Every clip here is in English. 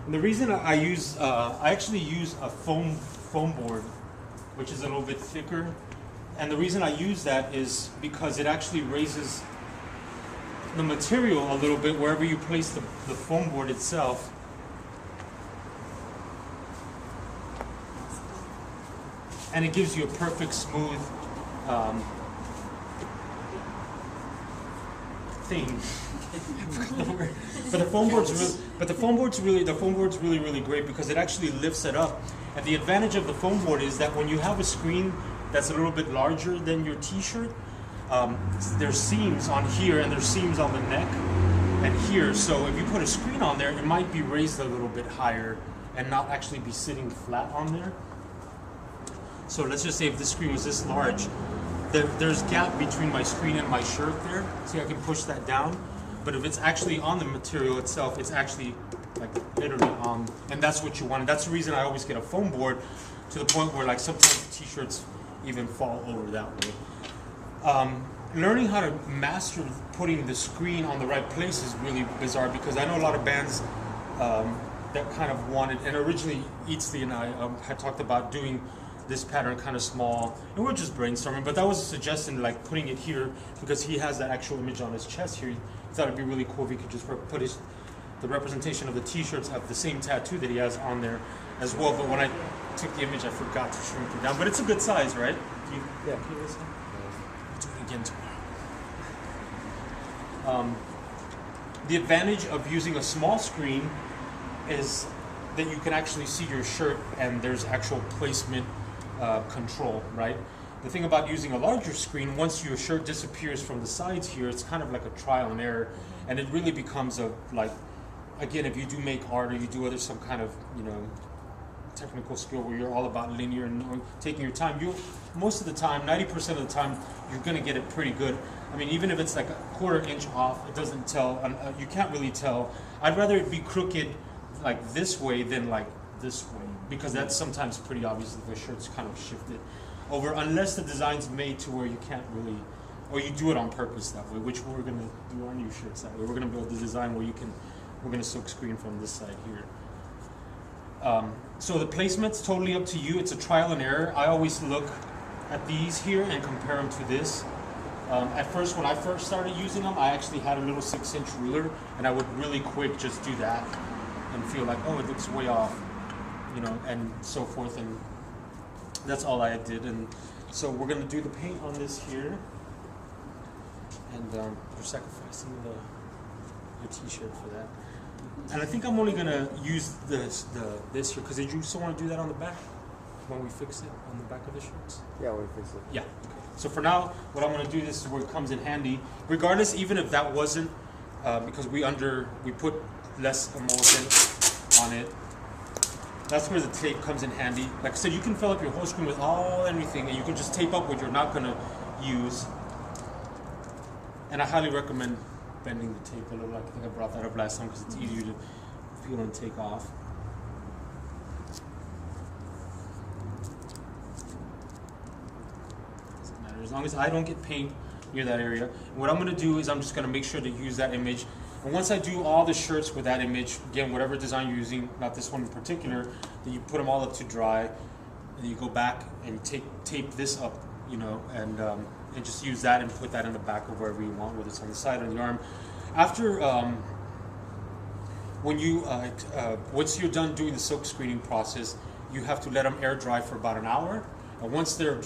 And the reason I use, I actually use a foam board, which is a little bit thicker. And the reason I use that is because it actually raises the material a little bit wherever you place the foam board itself. And it gives you a perfect smooth thing. But the foam board's really great because it actually lifts it up. And the advantage of the foam board is that when you have a screen that's a little bit larger than your t-shirt, there's seams on here and there's seams on the neck and here. So if you put a screen on there, it might be raised a little bit higher and not actually be sitting flat on there. So let's just say if this screen was this large, there's gap between my screen and my shirt there. See, I can push that down. But if it's actually on the material itself, it's actually like literally on, and that's what you want. And that's the reason I always get a foam board, to the point where like sometimes t-shirts even fall over that way. Learning how to master putting the screen on the right place is really bizarre, because I know a lot of bands that kind of wanted, and originally Eatsley and I had talked about doing this pattern kind of small, and we're just brainstorming, but that was a suggestion, like putting it here, because he has that actual image on his chest here. He thought it'd be really cool if he could just put the representation of the t-shirts have the same tattoo that he has on there as well. But when I took the image, I forgot to shrink it down. But it's a good size, right? Yeah. Can you listen? We'll do it again tomorrow. The advantage of using a small screen is that you can actually see your shirt, and there's actual placement control, right? The thing about using a larger screen, once your shirt disappears from the sides here, it's kind of like a trial and error, and it really becomes a, like, again, if you do make art or you do some kind of, technical skill where you're all about linear and taking your time, most of the time, 90% of the time, you're going to get it pretty good. I mean, even if it's like a quarter inch off, it doesn't tell, you can't really tell. I'd rather it be crooked like this way than like this way, because that's sometimes pretty obvious if the shirt's kind of shifted over, unless the design's made to where you can't really, or you do it on purpose that way, which we're going to do our new shirts that way. We're going to build the design where we're going to silk screen from this side here. So the placement's totally up to you. It's a trial and error. I always look at these here and compare them to this. At first, when I first started using them, I actually had a little 6-inch ruler, and I would really quick just do that and feel like, oh, it looks way off, and so forth. And that's all I did. And so we're going to do the paint on this here, and we're sacrificing your t-shirt for that. And I think I'm only going to use this here, because did you still want to do that on the back when we fix it on the back of the shirts? Yeah, when we fix it. Yeah. Okay. So for now, what I'm going to do, this is where it comes in handy. Regardless, even if that wasn't, because we put less emulsion on it, that's where the tape comes in handy. Like I said, you can fill up your whole screen with everything, and you can just tape up what you're not going to use. And I highly recommend bending the tape a little. I think I brought that up last time because it's easier to peel and take off. Doesn't matter, as long as I don't get paint near that area. And what I'm going to do is I'm just going to make sure to use that image. And once I do all the shirts with that image, again, whatever design you're using, not this one in particular, then you put them all up to dry, and then you go back and tape this up, and just use that and put that in the back of wherever you want, whether it's on the side or the arm. After, once you're done doing the silk screening process, you have to let them air dry for about an hour. And once they're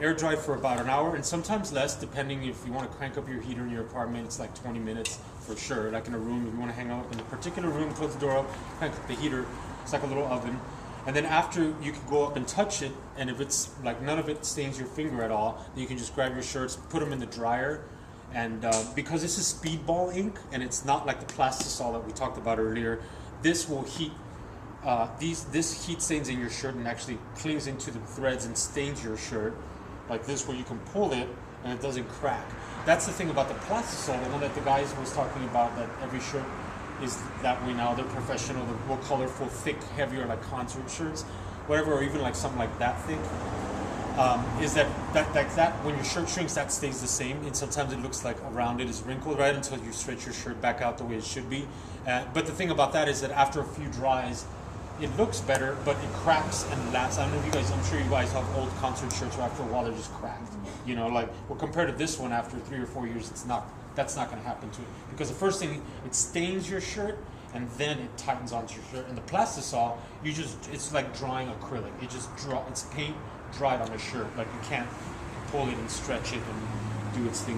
air dry for about an hour, and sometimes less, depending if you want to crank up your heater in your apartment, it's like 20 minutes for sure. Like in a room, if you want to hang out in a particular room, close the door up, crank up the heater, it's like a little oven. And then after, you can go up and touch it, and if it's like none of it stains your finger at all, then you can just grab your shirts, put them in the dryer, and because this is speedball ink, and it's not like the plastisol that we talked about earlier, this will heat, this heat stains in your shirt and actually clings into the threads and stains your shirt, like this, where you can pull it and it doesn't crack. That's the thing about the plastisol, the one that the guys was talking about, that every shirt is that way now. They're professional, they're more colorful, thick, heavier, like concert shirts, whatever, or even like something like that thick. is that when your shirt shrinks, that stays the same, and sometimes it looks like around it is wrinkled, right, until you stretch your shirt back out the way it should be. But the thing about that is that after a few dries, it looks better, but it cracks and lasts. I don't know if you guys, I'm sure you guys have old concert shirts where after a while they're just cracked. You know, like, well, compared to this one, after 3 or 4 years, that's not going to happen to it. Because the first thing, it stains your shirt, and then it tightens onto your shirt. And the plastisol, it's like drying acrylic. It's paint dried on a shirt. Like, you can't pull it and stretch it and do its thing.